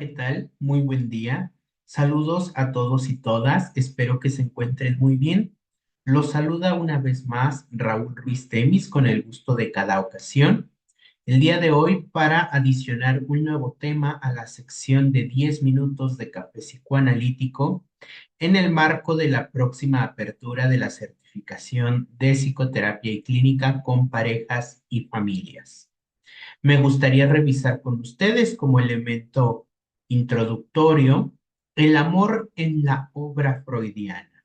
¿qué tal? Muy buen día. Saludos a todos y todas. Espero que se encuentren muy bien. Los saluda una vez más Raúl Ruiz Temis con el gusto de cada ocasión. El día de hoy para adicionar un nuevo tema a la sección de 10 minutos de café psicoanalítico en el marco de la próxima apertura de la certificación de psicoterapia y clínica con parejas y familias. Me gustaría revisar con ustedes como elemento introductorio el amor en la obra freudiana.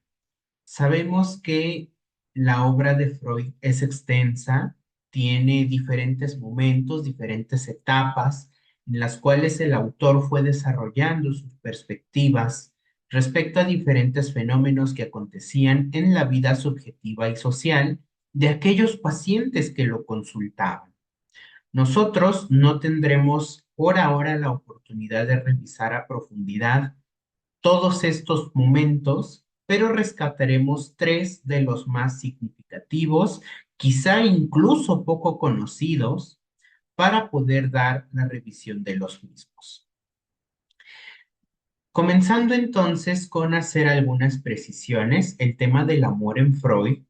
Sabemos que la obra de Freud es extensa, tiene diferentes momentos, diferentes etapas en las cuales el autor fue desarrollando sus perspectivas respecto a diferentes fenómenos que acontecían en la vida subjetiva y social de aquellos pacientes que lo consultaban. Nosotros no tendremos por ahora la oportunidad de revisar a profundidad todos estos momentos, pero rescataremos tres de los más significativos, quizá incluso poco conocidos, para poder dar la revisión de los mismos. Comenzando entonces con hacer algunas precisiones, el tema del amor en Freud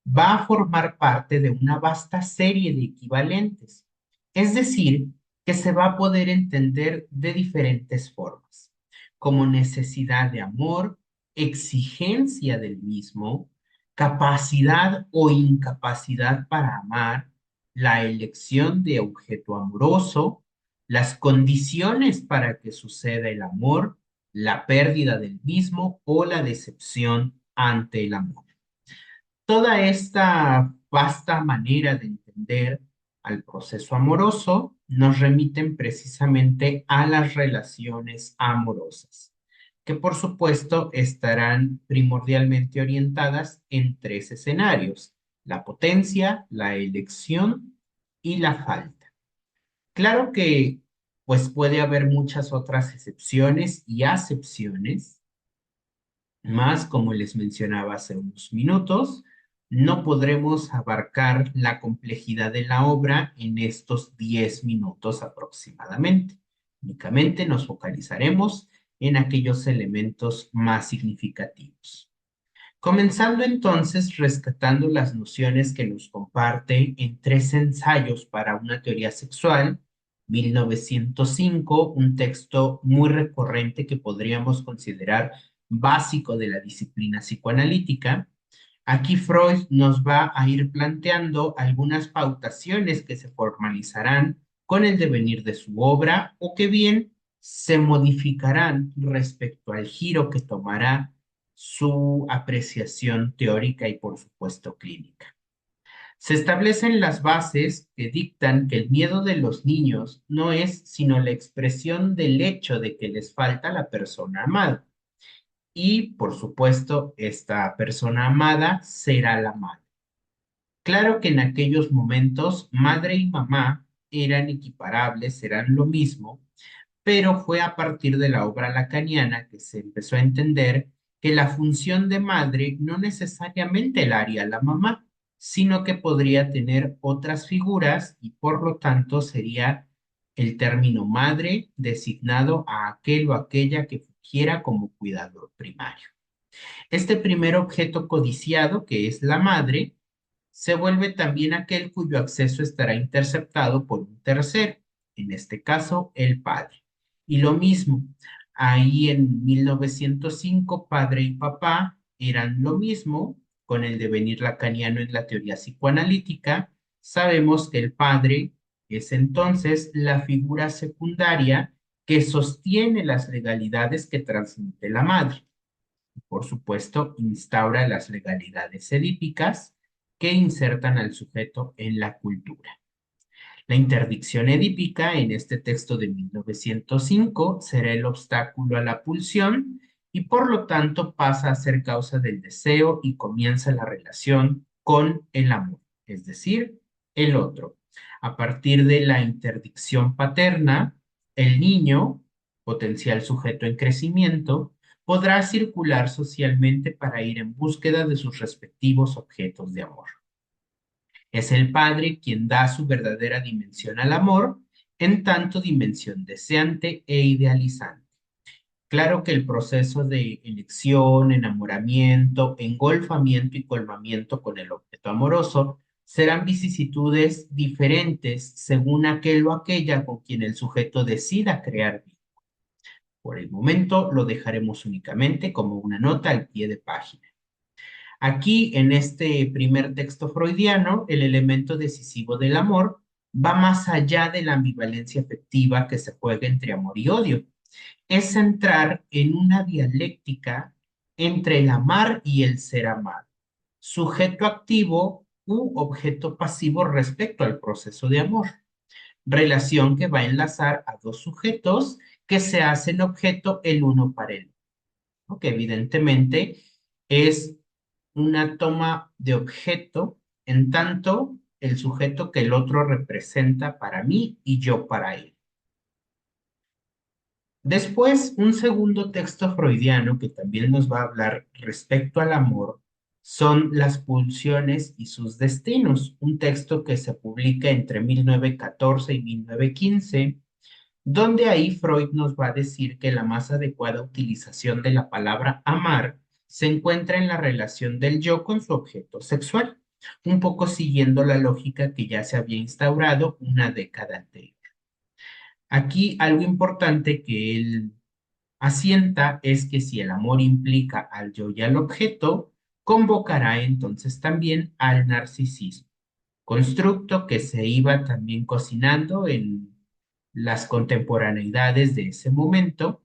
va a formar parte de una vasta serie de equivalentes, es decir, que se va a poder entender de diferentes formas, como necesidad de amor, exigencia del mismo, capacidad o incapacidad para amar, la elección de objeto amoroso, las condiciones para que suceda el amor, la pérdida del mismo o la decepción ante el amor. Toda esta vasta manera de entender al proceso amoroso nos remiten precisamente a las relaciones amorosas, que por supuesto estarán primordialmente orientadas en tres escenarios: la potencia, la elección y la falta. Claro que pues puede haber muchas otras excepciones y acepciones, más, como les mencionaba hace unos minutos, no podremos abarcar la complejidad de la obra en estos 10 minutos aproximadamente. Únicamente nos focalizaremos en aquellos elementos más significativos. Comenzando entonces rescatando las nociones que nos comparte en tres ensayos para una teoría sexual, 1905, un texto muy recurrente que podríamos considerar básico de la disciplina psicoanalítica. Aquí Freud nos va a ir planteando algunas pautaciones que se formalizarán con el devenir de su obra o que bien se modificarán respecto al giro que tomará su apreciación teórica y por supuesto clínica. Se establecen las bases que dictan que el miedo de los niños no es sino la expresión del hecho de que les falta la persona amada. Y, por supuesto, esta persona amada será la madre. Claro que en aquellos momentos madre y mamá eran equiparables, eran lo mismo, pero fue a partir de la obra lacaniana que se empezó a entender que la función de madre no necesariamente la haría la mamá, sino que podría tener otras figuras y por lo tanto sería el término madre designado a aquel o aquella que fungiera como cuidador primario. Este primer objeto codiciado, que es la madre, se vuelve también aquel cuyo acceso estará interceptado por un tercero, en este caso el padre. Y lo mismo, ahí en 1905, padre y papá eran lo mismo, con el devenir lacaniano en la teoría psicoanalítica, sabemos que el padre es entonces la figura secundaria que sostiene las legalidades que transmite la madre. Por supuesto, instaura las legalidades edípicas que insertan al sujeto en la cultura. La interdicción edípica en este texto de 1905 será el obstáculo a la pulsión y por lo tanto pasa a ser causa del deseo y comienza la relación con el amor, es decir, el otro. A partir de la interdicción paterna, el niño, potencial sujeto en crecimiento, podrá circular socialmente para ir en búsqueda de sus respectivos objetos de amor. Es el padre quien da su verdadera dimensión al amor en tanto dimensión deseante e idealizante. Claro que el proceso de elección, enamoramiento, engolfamiento y colmamiento con el objeto amoroso serán vicisitudes diferentes según aquel o aquella con quien el sujeto decida crear vínculo. Por el momento lo dejaremos únicamente como una nota al pie de página. Aquí, en este primer texto freudiano, el elemento decisivo del amor va más allá de la ambivalencia afectiva que se juega entre amor y odio. Es centrar en una dialéctica entre el amar y el ser amado, sujeto activo u objeto pasivo respecto al proceso de amor, relación que va a enlazar a dos sujetos que se hacen objeto el uno para el otro, que evidentemente es una toma de objeto en tanto el sujeto que el otro representa para mí y yo para él. Después, un segundo texto freudiano que también nos va a hablar respecto al amor son las pulsiones y sus destinos, un texto que se publica entre 1914 y 1915, donde ahí Freud nos va a decir que la más adecuada utilización de la palabra amar se encuentra en la relación del yo con su objeto sexual, un poco siguiendo la lógica que ya se había instaurado una década anterior. Aquí algo importante que él asienta es que si el amor implica al yo y al objeto, convocará entonces también al narcisismo, constructo que se iba también cocinando en las contemporaneidades de ese momento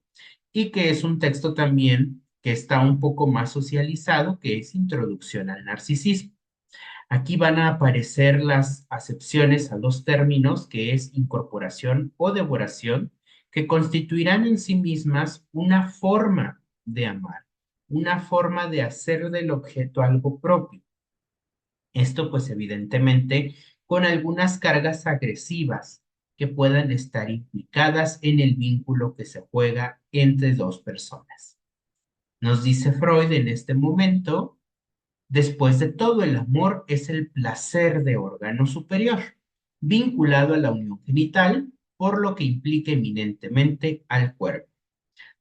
y que es un texto también que está un poco más socializado, que es Introducción al Narcisismo. Aquí van a aparecer las acepciones a dos términos, que es incorporación o devoración, que constituirán en sí mismas una forma de amar, una forma de hacer del objeto algo propio. Esto pues evidentemente con algunas cargas agresivas que puedan estar implicadas en el vínculo que se juega entre dos personas. Nos dice Freud en este momento: después de todo, el amor es el placer de órgano superior, vinculado a la unión genital, por lo que implica eminentemente al cuerpo.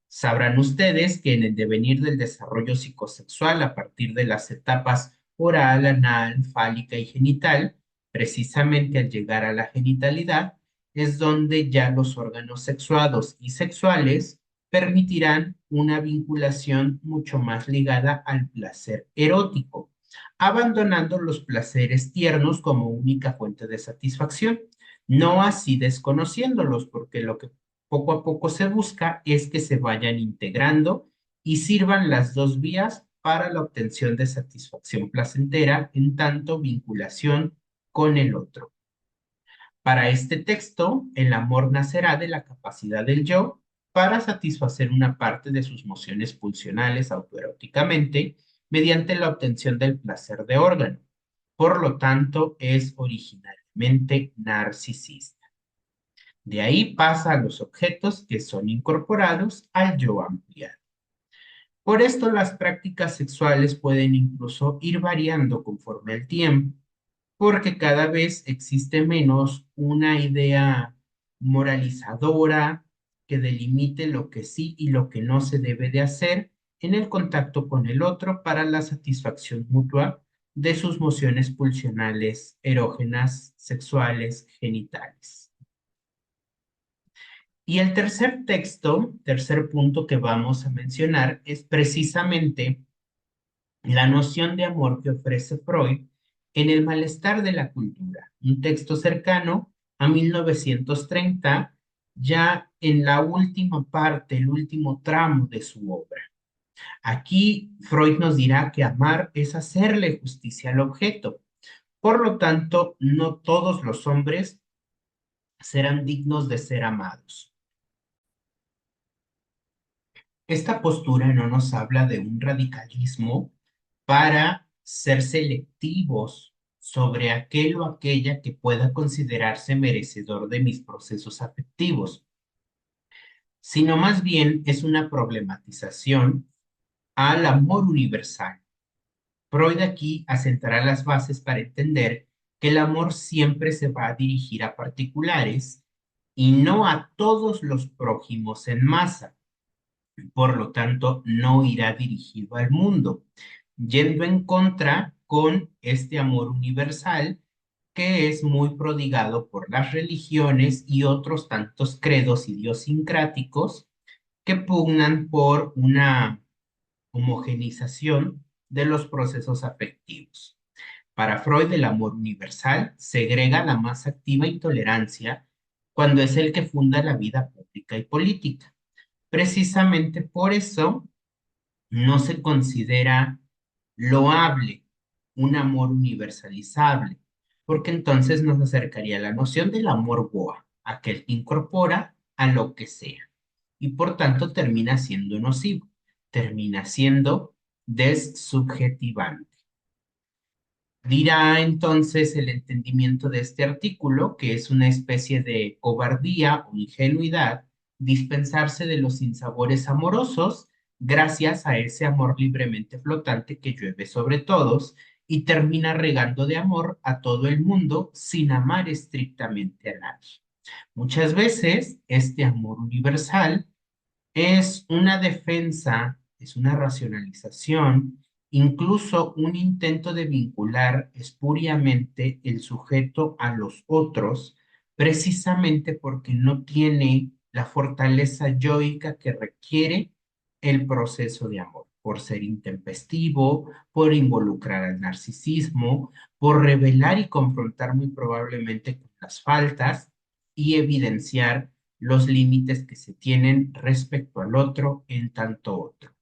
Sabrán ustedes que en el devenir del desarrollo psicosexual a partir de las etapas oral, anal, fálica y genital, precisamente al llegar a la genitalidad, es donde ya los órganos sexuados y sexuales permitirán una vinculación mucho más ligada al placer erótico, abandonando los placeres tiernos como única fuente de satisfacción, no así desconociéndolos, porque lo que poco a poco se busca es que se vayan integrando y sirvan las dos vías para la obtención de satisfacción placentera en tanto vinculación con el otro. Para este texto, el amor nacerá de la capacidad del yo para satisfacer una parte de sus mociones pulsionales autoeróticamente mediante la obtención del placer de órgano. Por lo tanto, es originalmente narcisista. De ahí pasa a los objetos que son incorporados al yo ampliado. Por esto, las prácticas sexuales pueden incluso ir variando conforme el tiempo, porque cada vez existe menos una idea moralizadora que delimite lo que sí y lo que no se debe de hacer en el contacto con el otro para la satisfacción mutua de sus mociones pulsionales, erógenas, sexuales, genitales. Y el tercer texto, tercer punto que vamos a mencionar es precisamente la noción de amor que ofrece Freud en El malestar de la cultura, un texto cercano a 1930, ya en la última parte, el último tramo de su obra. Aquí Freud nos dirá que amar es hacerle justicia al objeto. Por lo tanto, no todos los hombres serán dignos de ser amados. Esta postura no nos habla de un radicalismo para ser selectivos sobre aquel o aquella que pueda considerarse merecedor de mis procesos afectivos, sino más bien es una problematización al amor universal. Freud aquí asentará las bases para entender que el amor siempre se va a dirigir a particulares y no a todos los prójimos en masa. Por lo tanto, no irá dirigido al mundo, yendo en contra con este amor universal que es muy prodigado por las religiones y otros tantos credos idiosincráticos que pugnan por una homogenización de los procesos afectivos. Para Freud, el amor universal segrega la más activa intolerancia cuando es el que funda la vida pública y política. Precisamente por eso no se considera loable un amor universalizable, porque entonces nos acercaría a la noción del amor boa, aquel que incorpora a lo que sea, y por tanto termina siendo nocivo, termina siendo dessubjetivante. Dirá entonces el entendimiento de este artículo que es una especie de cobardía o ingenuidad dispensarse de los sinsabores amorosos gracias a ese amor libremente flotante que llueve sobre todos y termina regando de amor a todo el mundo sin amar estrictamente a nadie. Muchas veces este amor universal es una defensa, es una racionalización, incluso un intento de vincular espuriamente el sujeto a los otros, precisamente porque no tiene la fortaleza yoica que requiere el proceso de amor, por ser intempestivo, por involucrar al narcisismo, por revelar y confrontar muy probablemente con las faltas y evidenciar los límites que se tienen respecto al otro en tanto otro.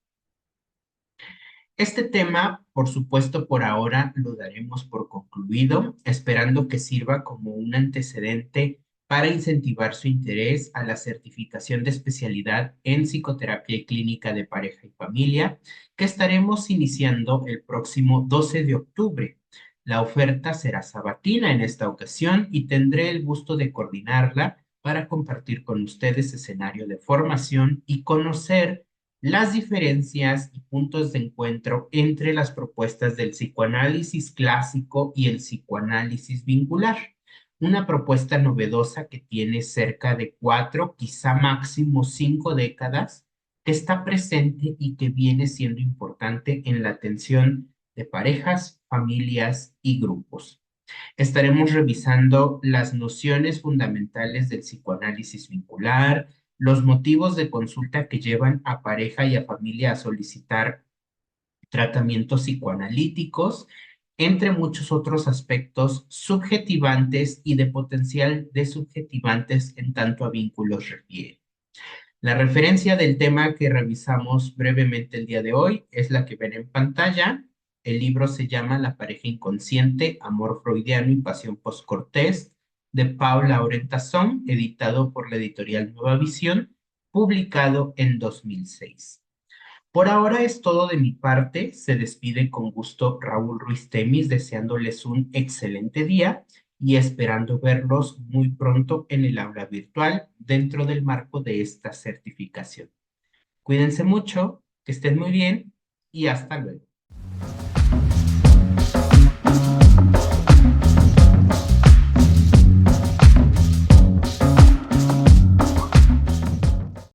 Este tema, por supuesto, por ahora lo daremos por concluido, esperando que sirva como un antecedente para incentivar su interés a la certificación de especialidad en psicoterapia y clínica de pareja y familia, que estaremos iniciando el próximo 12 de octubre. La oferta será sabatina en esta ocasión y tendré el gusto de coordinarla para compartir con ustedes escenario de formación y conocer las diferencias y puntos de encuentro entre las propuestas del psicoanálisis clásico y el psicoanálisis vincular. Una propuesta novedosa que tiene cerca de 4, quizá máximo 5 décadas, que está presente y que viene siendo importante en la atención de parejas, familias y grupos. Estaremos revisando las nociones fundamentales del psicoanálisis vincular, los motivos de consulta que llevan a pareja y a familia a solicitar tratamientos psicoanalíticos, entre muchos otros aspectos subjetivantes y de potencial desubjetivantes en tanto a vínculos refiere. La referencia del tema que revisamos brevemente el día de hoy es la que ven en pantalla. El libro se llama La pareja inconsciente, amor freudiano y pasión postcortés, de Paula Orentazón, editado por la editorial Nueva Visión, publicado en 2006. Por ahora es todo de mi parte. Se despide con gusto Raúl Ruiz Temis, deseándoles un excelente día y esperando verlos muy pronto en el aula virtual dentro del marco de esta certificación. Cuídense mucho, que estén muy bien y hasta luego.